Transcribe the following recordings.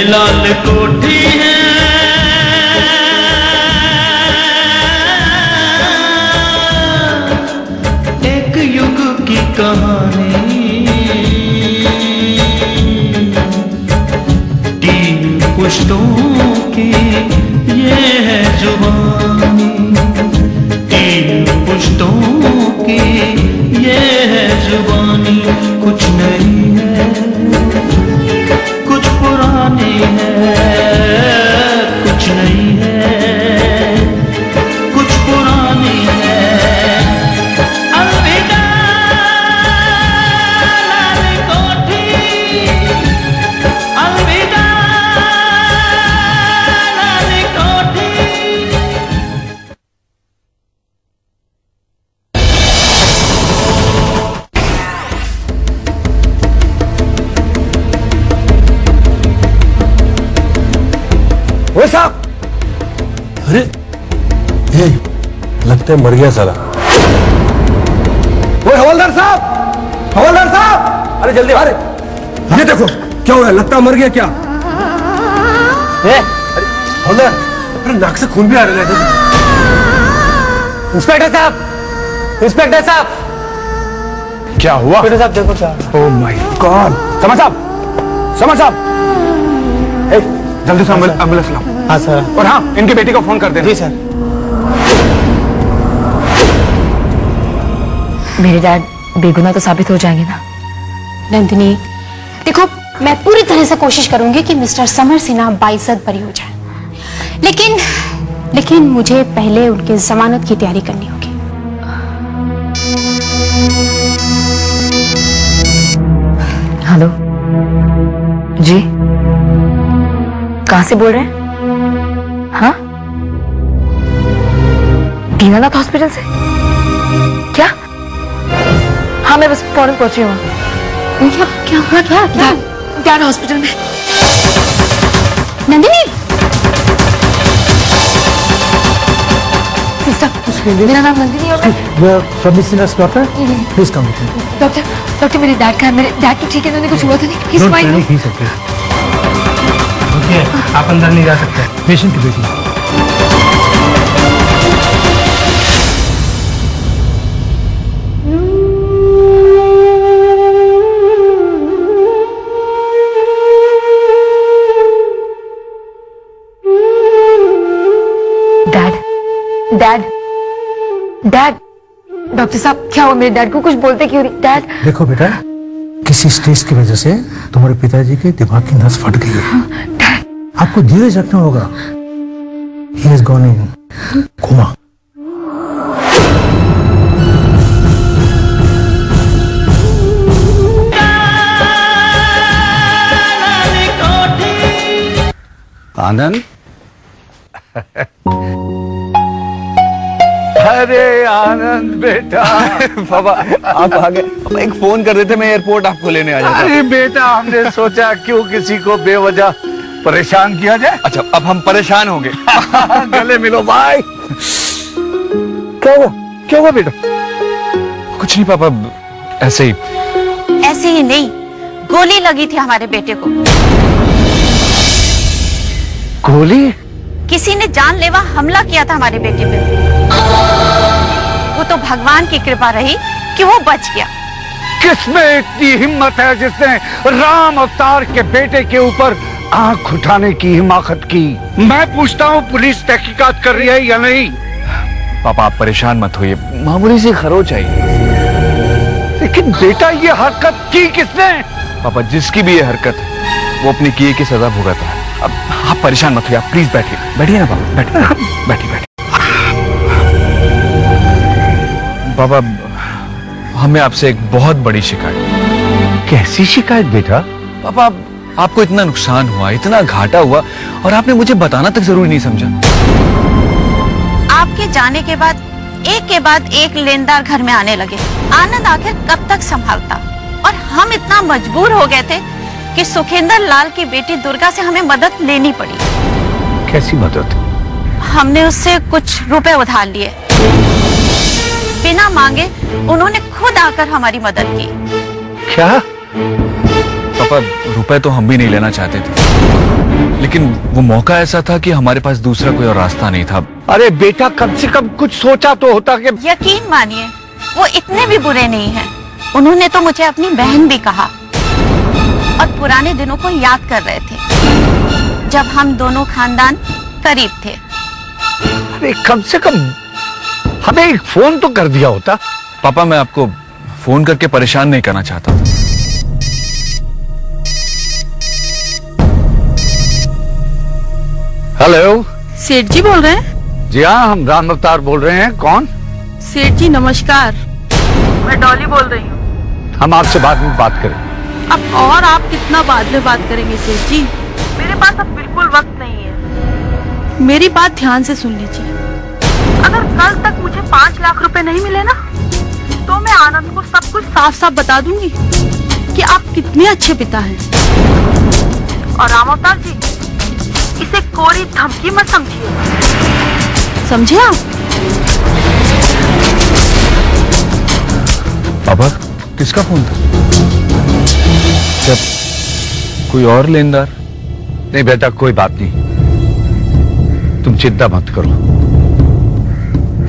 ये लाल कोठी है, एक युग की कहानी, तीन पुश्तों की ये है जुबानी, तीन पुश्तों की ये है जुबानी। कुछ नई है कुछ पुरानी है, कुछ नई है कुछ पुरानी है। अलविदा लाल कोठी, अलविदा लाल कोठी। ओए साहब, अरे ये लगता है मर गया साला। ओए हवलदार साहब, हवलदार साहब, अरे जल्दी अरे ये देखो क्या हुआ, लगता है मर गया क्या? अरे हवलदार, अरे नाक से खून भी आ रहा है। इंस्पेक्टर साहब, इंस्पेक्टर साहब, क्या हुआ? इंस्पेक्टर साहब देखो क्या। Oh my God. समझ साहब, समझ साहब, जल्दी से एम्बुलेंस लाओ। हाँ सर। और हाँ, इनकी बेटी को फोन कर देना। जी सर। मेरे डैड बेगुनाह तो साबित हो जाएंगे ना? नंदिनी देखो, मैं पूरी तरह से कोशिश करूंगी कि मिस्टर समर सिन्हा बाइज्जत बरी हो जाए, लेकिन मुझे पहले उनके जमानत की तैयारी करनी होगी। हेलो जी, कहां से बोल रहे हैं? हाँ, दीनानाथ हॉस्पिटल से? क्या? हाँ मैं बस फौरन पहुंच रही हूँ। क्या हुआ? क्या डैड हॉस्पिटल में। नंदिनी, सिस्टर, मेरा नाम नंदिनी है और please come with me. Doctor मेरे डैड का है, मेरे डैड तो ठीक है, उन्हें कुछ हुआ तो नहीं? He's fine. आप अंदर नहीं जा सकते, पेशेंट की बेटी। डैड, डैड, डॉक्टर साहब क्या हुआ मेरे डैड को? कुछ बोलते क्यों नहीं? डैड देखो बेटा, किसी स्ट्रेस की वजह से तुम्हारे पिताजी के दिमाग की नस फट गई है। आपको धीरज रखना होगा। He has gone in coma. आनंद, अरे आनंद बेटा। पापा आप आ गए। पापा एक फोन कर देते, मैं एयरपोर्ट आपको लेने आ जाता। अरे बेटा, हमने सोचा क्यों किसी को बेवजह परेशान किया जाए। अच्छा, अब हम परेशान होंगे। गले मिलो भाई। क्या हुआ? क्या हुआ बेटा? कुछ नहीं पापा, ऐसे ही। ऐसे ही नहीं, गोली लगी थी हमारे बेटे को। गोली? किसी ने जानलेवा हमला किया था हमारे बेटे पे। वो तो भगवान की कृपा रही कि वो बच गया। किसमें इतनी हिम्मत है जिसने राम अवतार के बेटे के ऊपर आंख उठाने की हिमाकत की? मैं पूछता हूँ, पुलिस तहकीकात कर रही है या नहीं? पापा आप परेशान मत होइए, मामूली सी खरोच आई। लेकिन बेटा, ये हरकत की किसने? पापा जिसकी भी ये हरकत है, वो अपनी किए की सजा भुगत रहा है। अब आप परेशान मत होइए, आप प्लीज बैठिए। बैठिए ना पापा, बैठिए बैठिए। पापा हमें आपसे एक बहुत बड़ी शिकायत। कैसी शिकायत बेटा? पापा आपको इतना नुकसान हुआ, इतना घाटा हुआ, और आपने मुझे बताना तक जरूरी नहीं समझा। आपके जाने के बाद एक लेनदार घर में आने लगे। आनंद आखिर कब तक संभालता, और हम इतना मजबूर हो गए थे कि सुखेंद्र लाल की बेटी दुर्गा से हमें मदद लेनी पड़ी। कैसी मदद? हमने उससे कुछ रुपए उधार लिए। बिना मांगे उन्होंने खुद आकर हमारी मदद की। क्या? पापा रुपए तो हम भी नहीं लेना चाहते थे, लेकिन वो मौका ऐसा था कि हमारे पास दूसरा कोई और रास्ता नहीं था। अरे बेटा, कम से कम कुछ सोचा तो होता कि। यकीन मानिए वो इतने भी बुरे नहीं हैं। उन्होंने तो मुझे अपनी बहन भी कहा और पुराने दिनों को याद कर रहे थे जब हम दोनों खानदान करीब थे। अरे कम से कम हमें एक फोन तो कर दिया होता। पापा, मैं आपको फोन करके परेशान नहीं करना चाहता था। हेलो, सेठ जी बोल रहे हैं? जी हाँ, हम राम अवतार बोल रहे हैं। कौन? सेठ जी नमस्कार, मैं डॉली बोल रही हूँ। हम आपसे बाद में बात करें। अब और आप कितना बाद में बात करेंगे सेठ जी? मेरे पास अब बिल्कुल वक्त नहीं है। मेरी बात ध्यान से सुन लीजिए। अगर कल तक मुझे 5 लाख रुपए नहीं मिले ना, तो मैं आनंद को सब कुछ साफ साफ बता दूंगी कि आप कितने अच्छे पिता हैं। और राम अवतार जी, इसे कोरी धमकी मत समझिए, समझे आप? पापा, किसका फोन था? क्या कोई और लेनदार? नहीं बेटा, कोई बात नहीं, तुम चिंता मत करो,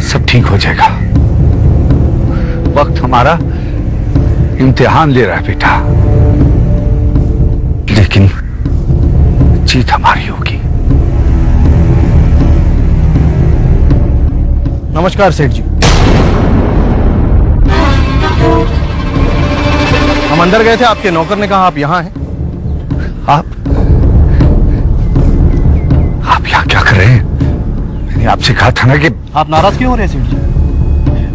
सब ठीक हो जाएगा। वक्त हमारा इम्तिहान ले रहा है बेटा, लेकिन जीत हमारी होगी। नमस्कार सेठ जी। हम अंदर गए थे, आपके नौकर ने कहा आप यहाँ हैं। आप यहाँ क्या कर रहे हैं? मैंने आपसे कहा था ना कि। आप नाराज क्यों हो रहे हैं सेठ जी?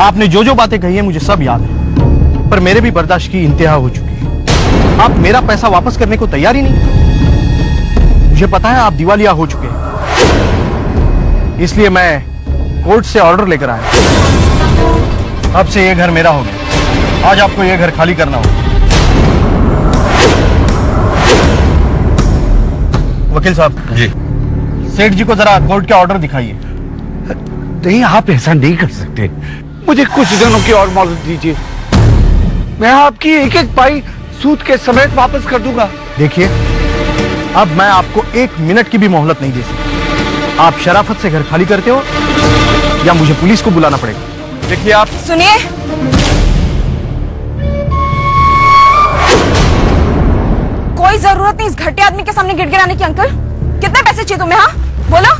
आपने जो जो बातें कही है मुझे सब याद है, पर मेरे भी बर्दाश्त की इंतहा हो चुकी है। आप मेरा पैसा वापस करने को तैयार ही नहीं। मुझे पता है आप दिवालिया हो चुके हैं, इसलिए मैं कोर्ट से ऑर्डर लेकर आया। अब से ये घर मेरा हो गया। आज आपको ये घर खाली करना होगा। वकील साहब जी, सेठ जी को जरा कोर्ट का ऑर्डर दिखाइए। नहीं, आप ऐसा नहीं कर सकते। मुझे कुछ दिनों की और मोहलत दीजिए, मैं आपकी एक एक पाई सूद के समेत वापस कर दूंगा। देखिए, अब मैं आपको 1 मिनट की भी मोहलत नहीं दे सकता। आप शराफत से घर खाली करते हो या मुझे पुलिस को बुलाना पड़ेगा। देखिए आप। सुनिए, कोई जरूरत नहीं इस घटिया आदमी के सामने गिड़गिड़ाने की। अंकल, कितने पैसे चाहिए तुम्हें? हाँ बोलो।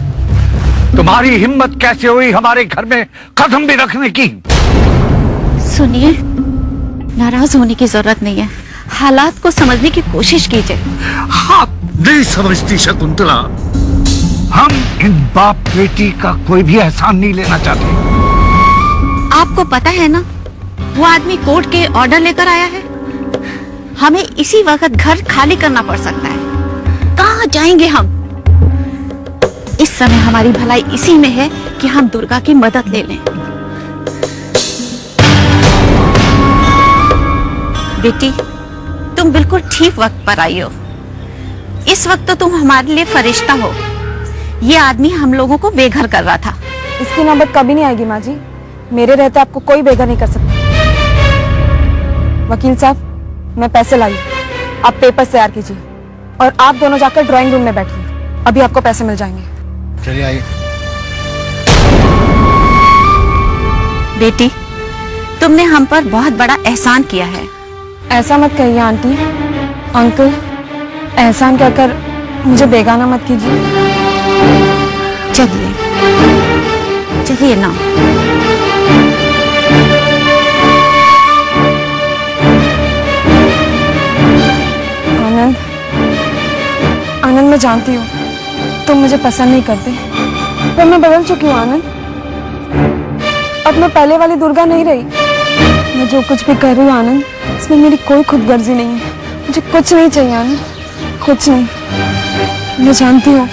तुम्हारी हिम्मत कैसे हुई हमारे घर में कदम भी रखने की? सुनिए, नाराज होने की जरूरत नहीं है, हालात को समझने की कोशिश कीजिए। आप नहीं समझती शकुंतला, हम इन बाप बेटी का कोई भी एहसान नहीं लेना चाहते। आपको पता है ना, वो आदमी कोर्ट के ऑर्डर लेकर आया है। हमें इसी वक्त घर खाली करना पड़ सकता है। कहाँ जाएंगे हम? इस समय हमारी भलाई इसी में है कि हम दुर्गा की मदद ले लें। बेटी, तुम बिल्कुल ठीक वक्त पर आई हो। इस वक्त तो तुम हमारे लिए फरिश्ता हो। ये आदमी हम लोगों को बेघर कर रहा था। इसकी नौबत कभी नहीं आएगी माँ जी। मेरे रहते आपको कोई बेघर नहीं कर सकता। वकील साहब, मैं पैसे लाई, आप पेपर तैयार कीजिए और आप दोनों जाकर ड्राइंग रूम में बैठिए। अभी आपको पैसे मिल जाएंगे। चलिए आइए। बेटी, तुमने हम पर बहुत बड़ा एहसान किया है। ऐसा मत कहिए आंटी। अंकल, एहसान कहकर मुझे बेगाना मत कीजिए। चलिए चलिए ना। आनंद, आनंद, मैं जानती हूँ तुम मुझे पसंद नहीं करते, पर मैं बदल चुकी हूँ आनंद। अब मैं पहले वाली दुर्गा नहीं रही। मैं जो कुछ भी कर रही हूँ आनंद, इसमें मेरी कोई खुदगर्जी नहीं है। मुझे कुछ नहीं चाहिए आनंद, कुछ नहीं। मैं जानती हूँ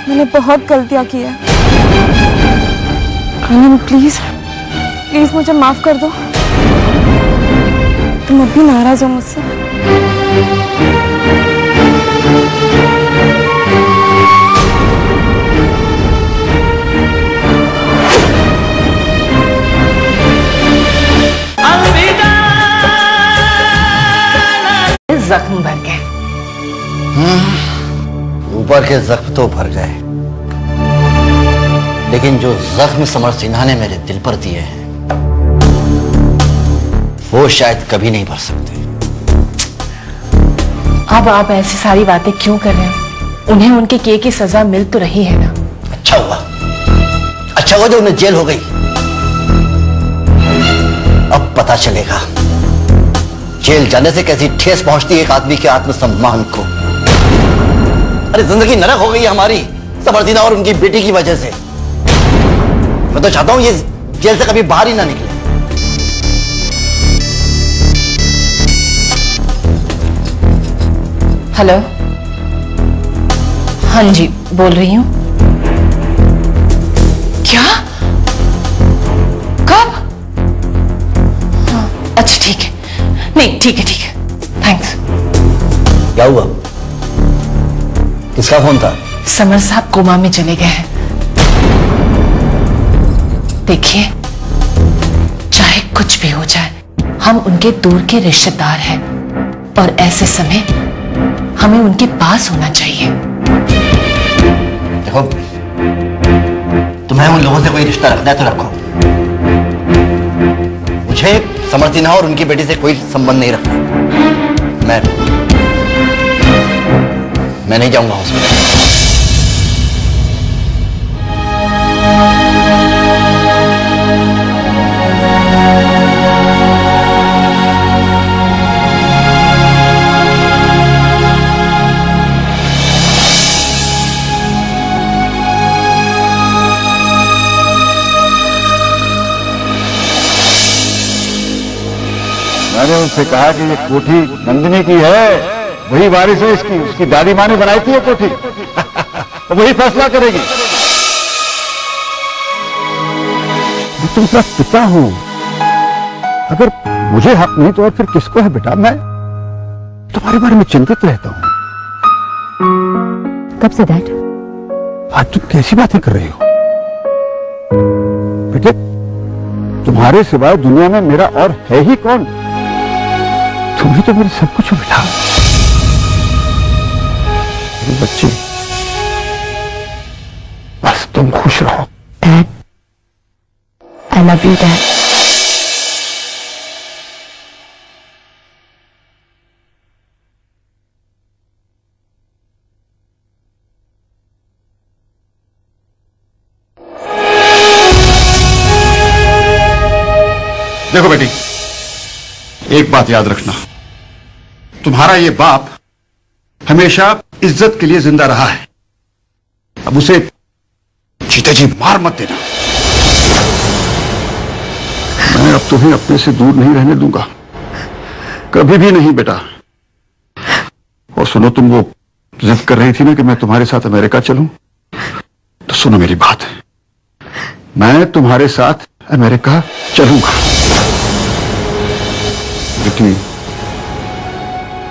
मैंने बहुत गलतियाँ की है। आनंद प्लीज, प्लीज मुझे माफ कर दो। तुम अब भी नाराज हो मुझसे? जख्म भर गए। ऊपर के जख्म तो भर गए, लेकिन जो जख्म समर सिन्हा ने मेरे दिल पर दिए हैं वो शायद कभी नहीं भर सकते। अब आप ऐसी सारी बातें क्यों कर रहे हैं? उन्हें उनके किए की सजा मिल तो रही है ना। अच्छा हुआ जो उन्हें जेल हो गई। अब पता चलेगा जेल जाने से कैसी ठेस पहुंचती है एक आदमी के आत्मसम्मान को। अरे जिंदगी नरक हो गई हमारी समर सिन्हा और उनकी बेटी की वजह से। मैं तो चाहता हूं ये जेल से कभी बाहर ही ना निकले। हेलो, हाँ जी बोल रही हूँ। क्या? कब? हाँ, अच्छा ठीक है, नहीं ठीक है, थैंक्स। क्या हुआ? किसका फोन था? समर साहब कोमा में चले गए हैं। देखिए, चाहे कुछ भी हो जाए, हम उनके दूर के रिश्तेदार हैं और ऐसे समय हमें उनके पास होना चाहिए। देखो, तुम्हें उन लोगों से कोई रिश्ता रखना है तो रखो, मुझे समर सिन्हा और उनकी बेटी से कोई संबंध नहीं रखना। मैं नहीं जाऊंगा हॉस्पिटल। मैंने उनसे कहा कि ये कोठी नंदिनी की है, वही वारिस है इसकी। उसकी दादी माँ ने बनाई थी ये कोठी। तो वही फैसला करेगी। मैं तुम्हारा पिता हूं, अगर मुझे हक नहीं तो फिर किसको है बेटा? मैं तुम्हारे बारे में चिंतित रहता हूं। कब से डैड? आज तुम कैसी बातें कर रही हो बेटे? तुम्हारे सिवाय दुनिया में मेरा और है ही कौन? तुम्हें तो मेरे सब कुछ बेटा। मेरे बच्चे, बस तुम खुश रहो। Dad, I love you dad. देखो बेटी, एक बात याद रखना, तुम्हारा ये बाप हमेशा इज्जत के लिए जिंदा रहा है। अब उसे जीते जी मार मत देना। मैं अब तुम्हें अपने से दूर नहीं रहने दूंगा, कभी भी नहीं बेटा। और सुनो, तुम वो जिद कर रही थी ना कि मैं तुम्हारे साथ अमेरिका चलूं, तो सुनो मेरी बात, मैं तुम्हारे साथ अमेरिका चलूंगा। बेटी,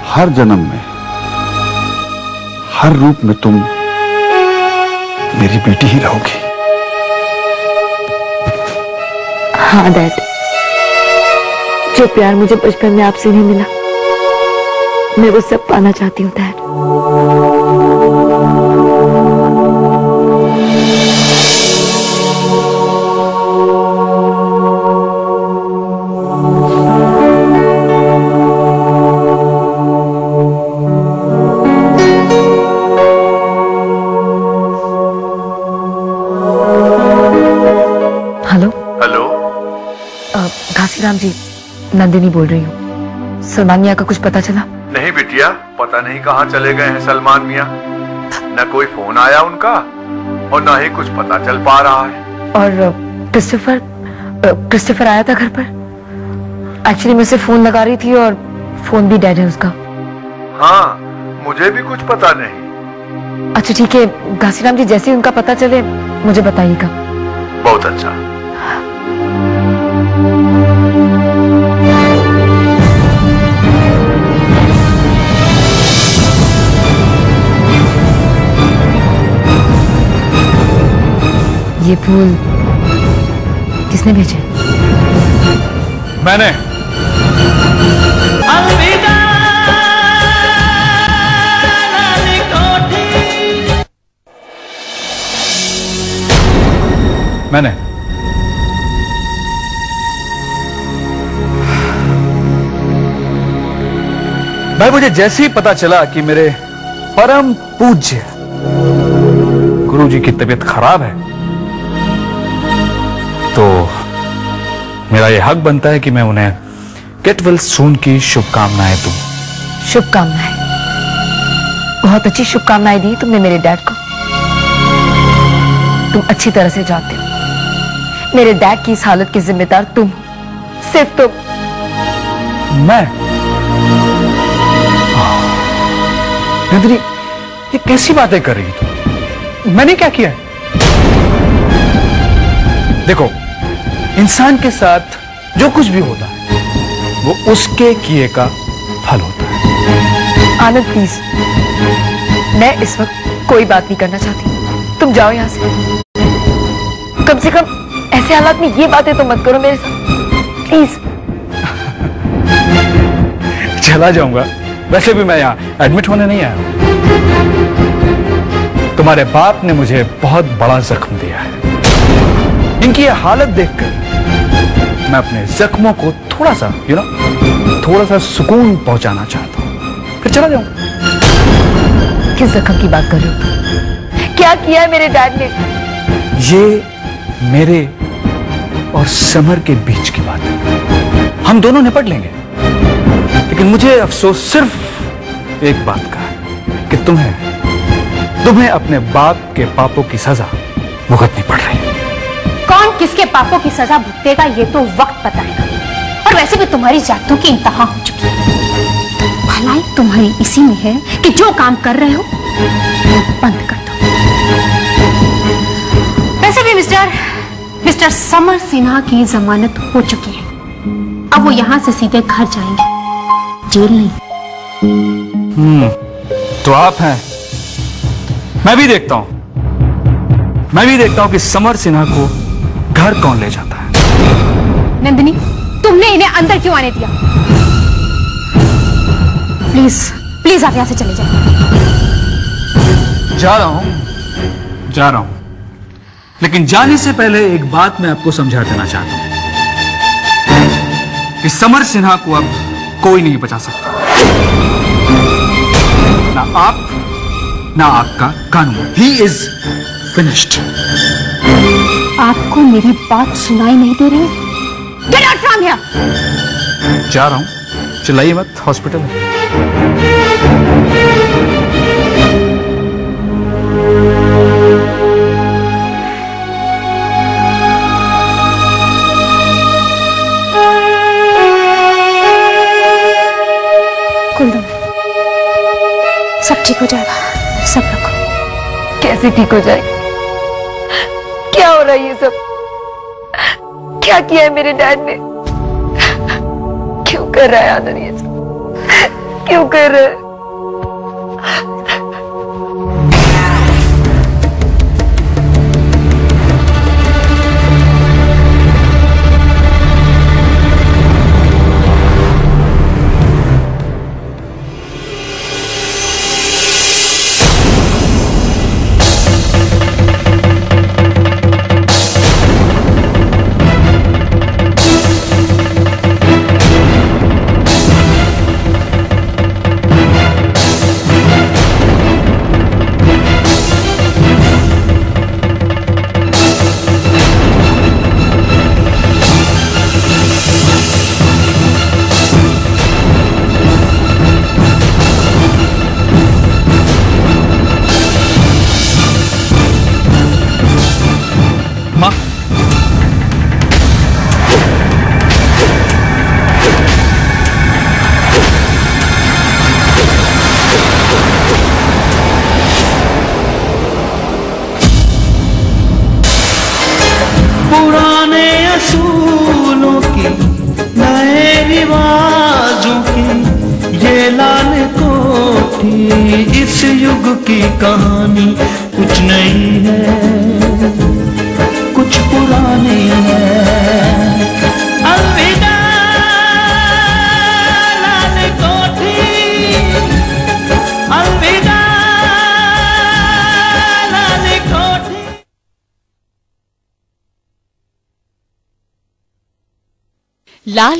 हर जन्म में, हर रूप में तुम मेरी बेटी ही रहोगी। हाँ डैड, जो प्यार मुझे बचपन में आपसे नहीं मिला, मैं वो सब पाना चाहती हूँ डैड। घासीराम जी, नंदिनी बोल रही हूँ। सलमान मियाँ का कुछ पता चला? नहीं बिटिया, पता नहीं कहाँ चले गए हैं सलमान मियाँ। न कोई फोन आया उनका और न ही कुछ पता चल पा रहा है। और क्रिस्टोफर आया था घर पर? एक्चुअली मैं उसे फोन लगा रही थी और फोन भी डेड है उसका। हाँ, मुझे भी कुछ पता नहीं। अच्छा ठीक है घासीराम जी, जैसे ही उनका पता चले मुझे बताइएगा। बहुत अच्छा। ये फूल किसने भेजे? मैंने। अलविदा नानी कोठी। मैंने। भाई मुझे जैसे ही पता चला कि मेरे परम पूज्य गुरुजी की तबीयत खराब है, तो मेरा यह हक बनता है कि मैं उन्हें गेट वेल सून की शुभकामनाएं दूं। शुभकामनाएं? बहुत अच्छी शुभकामनाएं दी तुमने मेरे डैड को। तुम अच्छी तरह से जानते हो मेरे डैड की इस हालत की जिम्मेदार तुम, सिर्फ तुम। मैं? नंदिनी, ये कैसी बातें कर रही तुम? मैंने क्या किया है? देखो, इंसान के साथ जो कुछ भी होता है वो उसके किए का फल होता है। आनंद प्लीज, मैं इस वक्त कोई बात नहीं करना चाहती। तुम जाओ यहां से। कम से कम ऐसे हालात में ये बातें तो मत करो मेरे साथ, प्लीज। चला जाऊंगा, वैसे भी मैं यहाँ एडमिट होने नहीं आया हूं। तुम्हारे बाप ने मुझे बहुत बड़ा जख्म दिया है। इनकी ये हालत देखकर मैं अपने जख्मों को थोड़ा सा थोड़ा सा सुकून पहुंचाना चाहता हूं, फिर चला जाऊंगा। किस जख्म की बात कर रहे हो? क्या किया है मेरे डैड ने? ये मेरे और समर के बीच की बात है। हम दोनों निपट लेंगे, लेकिन मुझे अफसोस सिर्फ एक बात का है कि तुम्हें अपने बाप के पापों की सजा भुगतनी पड़ रही है। कौन किसके पापों की सजा भुगतेगा ये तो वक्त बताएगा। और वैसे भी तुम्हारी जातों की इंतहा हो चुकी है। भलाई तुम्हारी इसी में है कि जो काम कर रहे हो वो बंद कर दो। वैसे भी मिस्टर समर सिन्हा की जमानत हो चुकी है। अब वो यहां से सीधे घर जाएंगे, जेल नहीं। तो आप हैं। मैं भी देखता हूं कि समर सिन्हा को घर कौन ले जाता है। नंदिनी, तुमने इन्हें अंदर क्यों आने दिया? प्लीज आप यहां से चले जाओ। जा रहा हूं, लेकिन जाने से पहले एक बात मैं आपको समझा देना चाहता हूं कि समर सिन्हा को अब कोई नहीं बचा सकता, ना आप ना आपका कानून। He is finished. आपको मेरी बात सुनाई नहीं दे रही? Get out from here. जा रहा हूं, चिल्लाइए मत, हॉस्पिटल है। कुलदम, सब ठीक हो जाएगा, सब रखो। कैसे ठीक हो जाएगा? क्या हो रहा है ये सब? क्या किया है मेरे डैड ने? क्यों कर रहा है आनंद ये सब? क्यों कर रहा है? पुराने असूलों की, नए रिवाजों की, ये लाल कोठी इस युग की कहानी कुछ नई है, कुछ पुरानी है। अलविदा लाल कोठी, अलविदा लाल कोठी। लाल